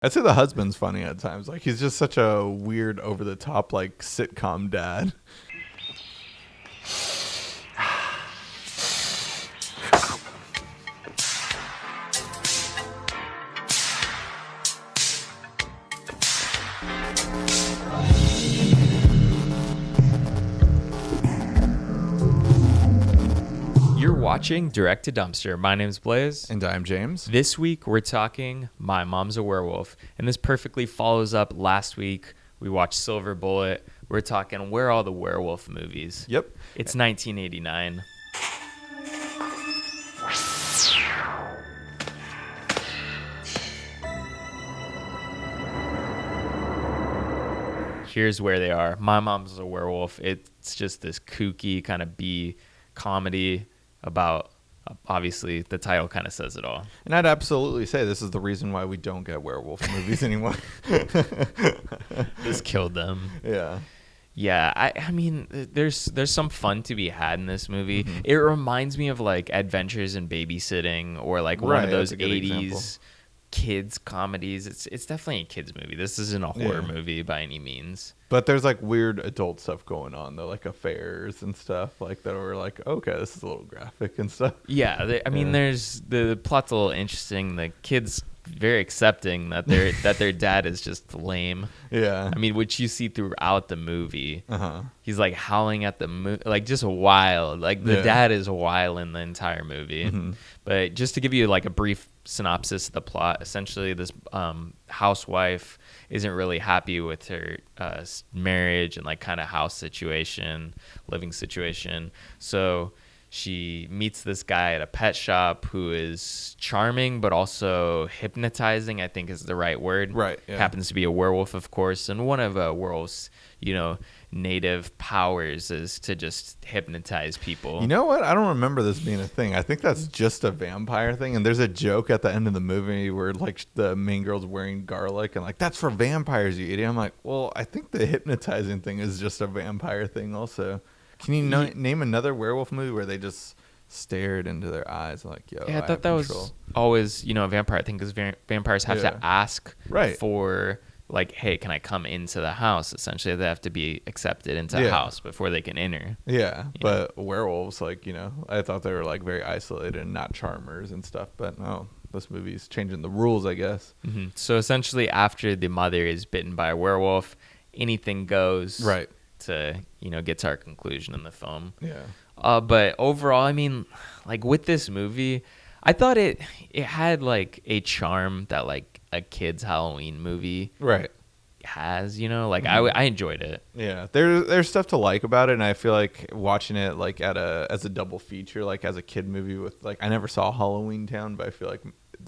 I'd say the husband's funny at times. Like, he's just such a weird, over the top, like, sitcom dad. You're watching Direct to Dumpster. My name's Blaze. And I'm James. This week, we're talking My Mom's a Werewolf. And this perfectly follows up last week. We watched Silver Bullet. We're talking, where are all the werewolf movies? Yep. It's 1989. Here's where they are. My Mom's a Werewolf. It's just this kooky kind of B comedy about, obviously, the title kind of says it all. And I'd absolutely say this is the reason why we don't get werewolf movies anymore. This killed them. Yeah. Yeah, I mean, there's some fun to be had in this movie. Mm-hmm. It reminds me of, like, Adventures in Babysitting or, like, one of those 80s kids comedies. It's definitely a kids movie. This isn't a horror movie by any means. But there's like weird adult stuff going on though, like affairs and stuff like that. Were like, okay, this is a little graphic and stuff. Yeah, I mean, there's the plot's a little interesting. The kids very accepting that their dad is just lame. Yeah, I mean, which you see throughout the movie. Uh-huh. He's like howling at the like just wild. Like the dad is wild in the entire movie. Mm-hmm. But just to give you like a brief synopsis of the plot, essentially this housewife isn't really happy with her marriage and like kind of house situation, living situation. So she meets this guy at a pet shop who is charming but also hypnotizing, I think is the right word. Right. Yeah. Happens to be a werewolf, of course, and one of a werewolf's, native powers is to just hypnotize people. You know what? I don't remember this being a thing. I think that's just a vampire thing. And there's a joke at the end of the movie where like the main girl's wearing garlic and like, that's for vampires, you idiot. I'm like, well, I think the hypnotizing thing is just a vampire thing also. Can you name another werewolf movie where they just stared into their eyes like, yo, yeah, I thought that was always, a vampire. I think because vampires have to ask for like, hey, can I come into the house? Essentially, they have to be accepted into the house before they can enter. Yeah, but werewolves, like, I thought they were like very isolated and not charmers and stuff. But no, this movie's changing the rules, I guess. Mm-hmm. So essentially, after the mother is bitten by a werewolf, anything goes. Right. To get to our conclusion in the film. Yeah. But overall, I mean, like with this movie, I thought it had like a charm that like a kid's Halloween movie has, I enjoyed it. Yeah, there's stuff to like about it, and I feel like watching it like as a double feature, like as a kid movie with like, I never saw Halloween Town, but I feel like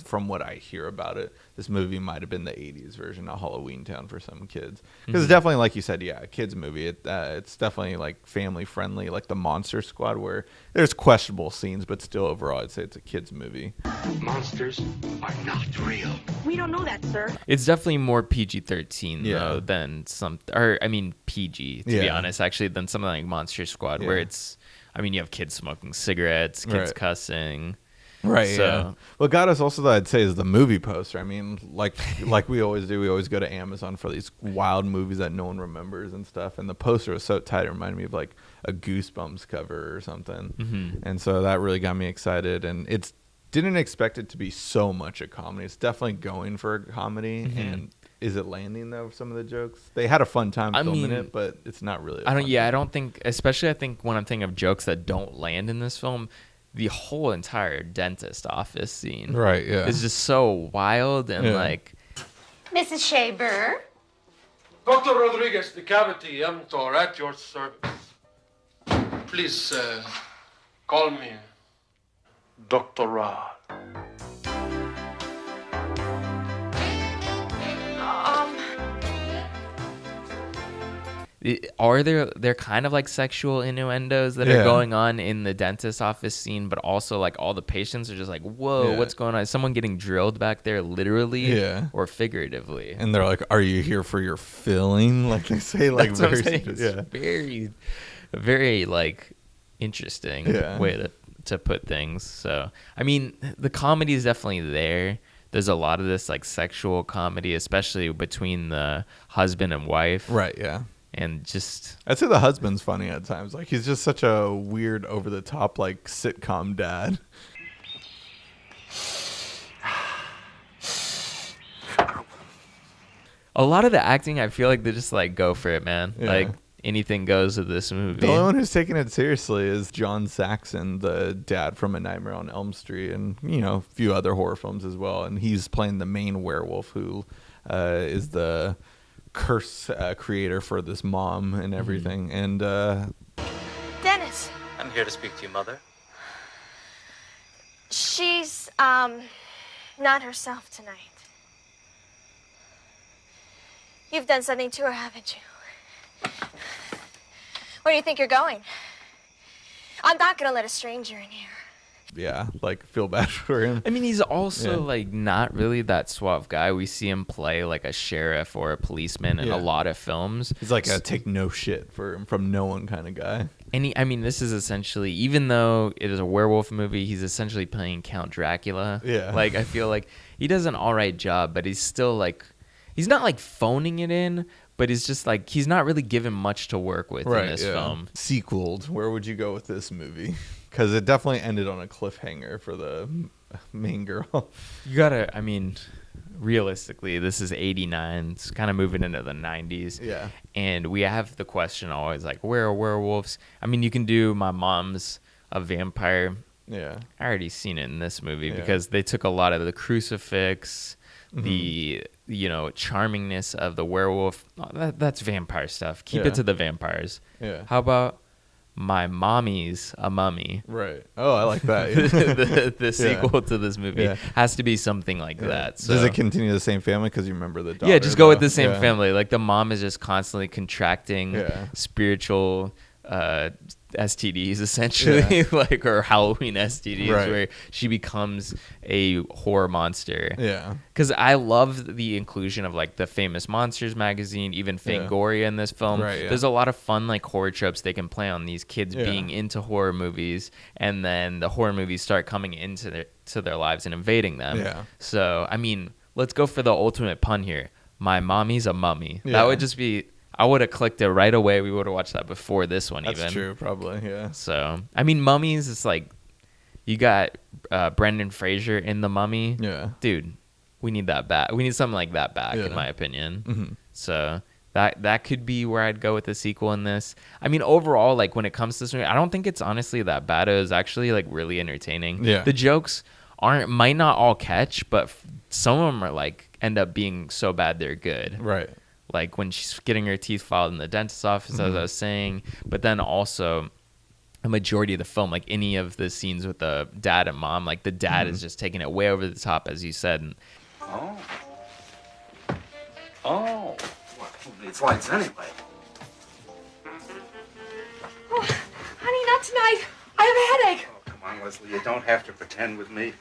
from what I hear about it, this movie might have been the 80s version of Halloween Town for some kids. Because it's definitely, like you said, a kids movie. It's definitely like family friendly, like the Monster Squad, where there's questionable scenes, but still overall, I'd say it's a kids movie. Monsters are not real. We don't know that, sir. It's definitely more PG-13 though than PG to be honest, actually, than something like Monster Squad, where it's, you have kids smoking cigarettes, kids cussing. Right. So, yeah. What got us also, that I'd say, is the movie poster. I mean, like we always do, we always go to Amazon for these wild movies that no one remembers and stuff. And the poster was so tight, it reminded me of like a Goosebumps cover or something. Mm-hmm. And so that really got me excited. And didn't expect it to be so much a comedy. It's definitely going for a comedy. Mm-hmm. And is it landing though? Some of the jokes, they had a fun time filming it, but it's not really. I don't think, especially I think when I'm thinking of jokes that don't land in this film, the whole entire dentist office scene is just so wild and like... Mrs. Shaber? Dr. Rodriguez, the cavity mTOR at your service. Please call me Dr. Rod. Are there kind of like sexual innuendos that are going on in the dentist office scene, but also like all the patients are just like, whoa, what's going on? Is someone getting drilled back there literally or figuratively? And they're like, are you here for your filling? Like they say, like very, very like interesting way to put things. So, I mean, the comedy is definitely there. there's a lot of this like sexual comedy, especially between the husband and wife. Right, yeah. And just I'd say the husband's funny at times. Like, he's just such a weird, over the top, like, sitcom dad. a lot of the acting, I feel like they just like go for it, man. Yeah. Like anything goes with this movie. The only one who's taking it seriously is John Saxon, the dad from A Nightmare on Elm Street, and, you know, a few other horror films as well. And he's playing the main werewolf, who is the curse creator for this mom and everything. And Dennis. I'm here to speak to you, Mother. She's, not herself tonight. You've done something to her, haven't you? Where do you think you're going? I'm not gonna let a stranger in here. yeah, like, feel bad for him. I mean, he's also like not really that suave guy. We see him play like a sheriff or a policeman in a lot of films. He's like a take no shit from no one kind of guy. And I mean, this is essentially, even though it is a werewolf movie, he's essentially playing Count Dracula. Yeah. Like, I feel like he does an all right job, but he's still like, he's not like phoning it in, but he's just like, he's not really given much to work with in this film. Sequeled, where would you go with this movie? Because it definitely ended on a cliffhanger for the main girl. You gotta, I mean, realistically, this is 89. It's kind of moving into the 90s. Yeah. And we have the question always like, where are werewolves? I mean, you can do My Mom's a Vampire. Yeah. I already seen it in this movie because they took a lot of the crucifix, the, you know, charmingness of the werewolf. That's vampire stuff. Keep it to the vampires. Yeah. How about My Mommy's a Mummy? Right. Oh, I like that. the sequel to this movie has to be something like that. So. Does it continue the same family? Because you remember the daughter. Yeah, just go with the same family. Like the mom is just constantly contracting spiritual STDs, essentially, like, or Halloween STDs, where she becomes a horror monster. Yeah. Because I love the inclusion of like the Famous Monsters magazine, even Fangoria in this film. Right, yeah. There's a lot of fun like horror tropes they can play on these kids being into horror movies, and then the horror movies start coming into their lives and invading them. Yeah. So I mean, let's go for the ultimate pun here. My Mommy's a Mummy. Yeah. That would just be. I would have clicked it right away. We would have watched that before this one. That's even. true, probably, yeah. So, I mean, Mummies, it's like, you got Brendan Fraser in The Mummy. Yeah. Dude, we need that back. We need something like that back, in my opinion. Mm-hmm. So, that could be where I'd go with the sequel in this. I mean, overall, like, when it comes to this movie, I don't think it's honestly that bad. It was actually, like, really entertaining. Yeah. The jokes might not all catch, but some of them are, like, end up being so bad they're good. Right. Like when she's getting her teeth filed in the dentist's office, as I was saying, but then also a majority of the film, like any of the scenes with the dad and mom, like the dad is just taking it way over the top, as you said. And Oh. Well, it's lights anyway. Oh, honey, not tonight. I have a headache. Oh, come on, Leslie, you don't have to pretend with me.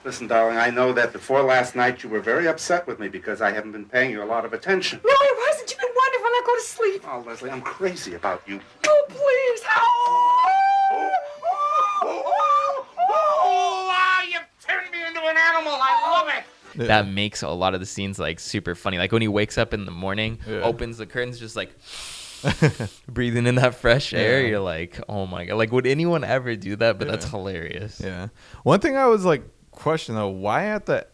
Listen, darling, I know that before last night you were very upset with me because I haven't been paying you a lot of attention. No, I wasn't. You've been wonderful. Now go to sleep. Oh, Leslie, I'm crazy about you. Oh, please. Wow, you've turned me into an animal. I love it. Yeah. that makes a lot of the scenes like super funny. Like when he wakes up in the morning, opens the curtains, just like breathing in that fresh air. You're like, oh my God. Like, would anyone ever do that? But that's hilarious. Yeah. One thing I was like, question though, why at the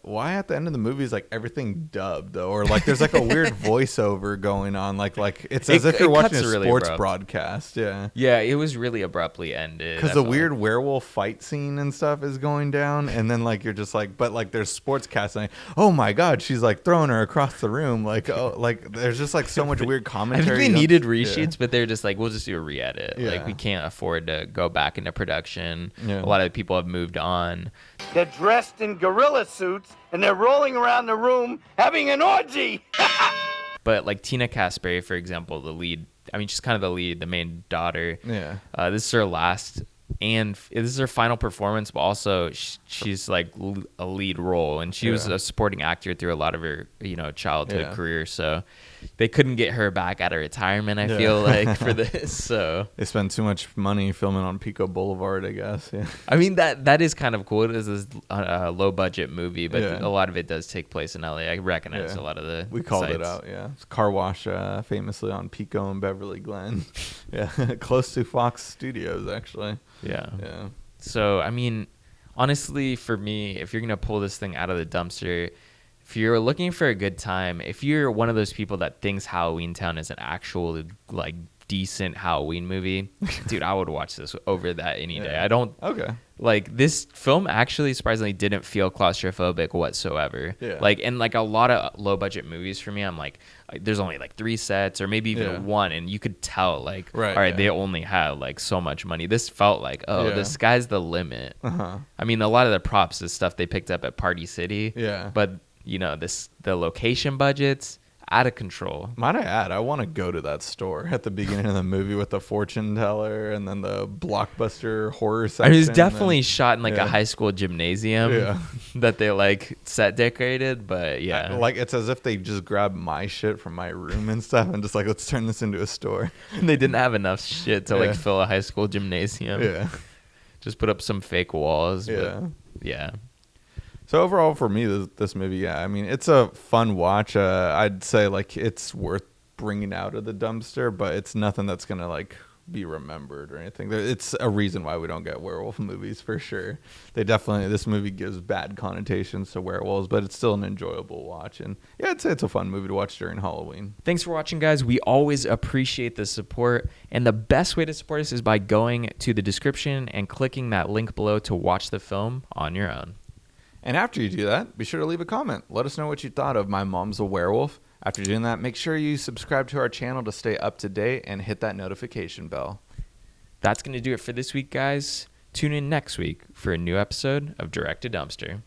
end of the movie is like everything dubbed though, or like there's like a weird voiceover going on, like it's as if you're watching a really sports abrupt. broadcast. Yeah, it was really abruptly ended. Because the weird werewolf fight scene and stuff is going down, and then like you're just like, but like there's sportscasting. Like, oh my God, she's like throwing her across the room. Like, oh, like there's just like so much weird I commentary. think they needed reshoots, but they're just like, we'll just do a re-edit. Yeah. Like we can't afford to go back into production. Yeah. A lot of people have moved on. They're dressed in gorilla suits and they're rolling around the room having an orgy. But like Tina Casperi, for example, the lead. I mean, she's kind of the lead, the main daughter. Yeah. This is her last and this is her final performance, but also she's like a lead role, and she was a supporting actor through a lot of her childhood career. So they couldn't get her back out of retirement, I feel like, for this. So they spend too much money filming on Pico Boulevard, I guess. Yeah. I mean, that is kind of cool. It is this low budget movie, but a lot of it does take place in LA. I recognize a lot of the called sites. it out. Yeah, it's car wash, famously on Pico and Beverly Glen. Yeah, close to Fox Studios, actually. Yeah. Yeah. So I mean, honestly, for me, if you're gonna pull this thing out of the dumpster, if you're looking for a good time, if you're one of those people that thinks Halloween Town is an actual like decent Halloween movie, dude, I would watch this over that any day. I don't like this film actually surprisingly didn't feel claustrophobic whatsoever. Yeah. Like in like a lot of low budget movies for me, I'm like there's only like 3 sets or maybe even one, and you could tell like all right, they only had like so much money. This felt like the sky's the limit. I mean, a lot of the props is stuff they picked up at Party City. Yeah. But the location budgets out of control. Might I add, I want to go to that store at the beginning of the movie with the fortune teller and then the blockbuster horror section. I mean, it was definitely shot in like a high school gymnasium that they like set decorated, but like it's as if they just grabbed my shit from my room and stuff and just like, let's turn this into a store. And they didn't have enough shit to like fill a high school gymnasium. Yeah. Just put up some fake walls. Yeah. But, yeah. So overall for me, this movie, I mean, it's a fun watch. I'd say like it's worth bringing out of the dumpster, but it's nothing that's going to like be remembered or anything. It's a reason why we don't get werewolf movies for sure. This movie gives bad connotations to werewolves, but it's still an enjoyable watch. And yeah, I'd say it's a fun movie to watch during Halloween. Thanks for watching, guys. We always appreciate the support. And the best way to support us is by going to the description and clicking that link below to watch the film on your own. And after you do that, be sure to leave a comment. Let us know what you thought of My Mom's a Werewolf. After doing that, make sure you subscribe to our channel to stay up to date and hit that notification bell. That's going to do it for this week, guys. Tune in next week for a new episode of Direct to Dumpster.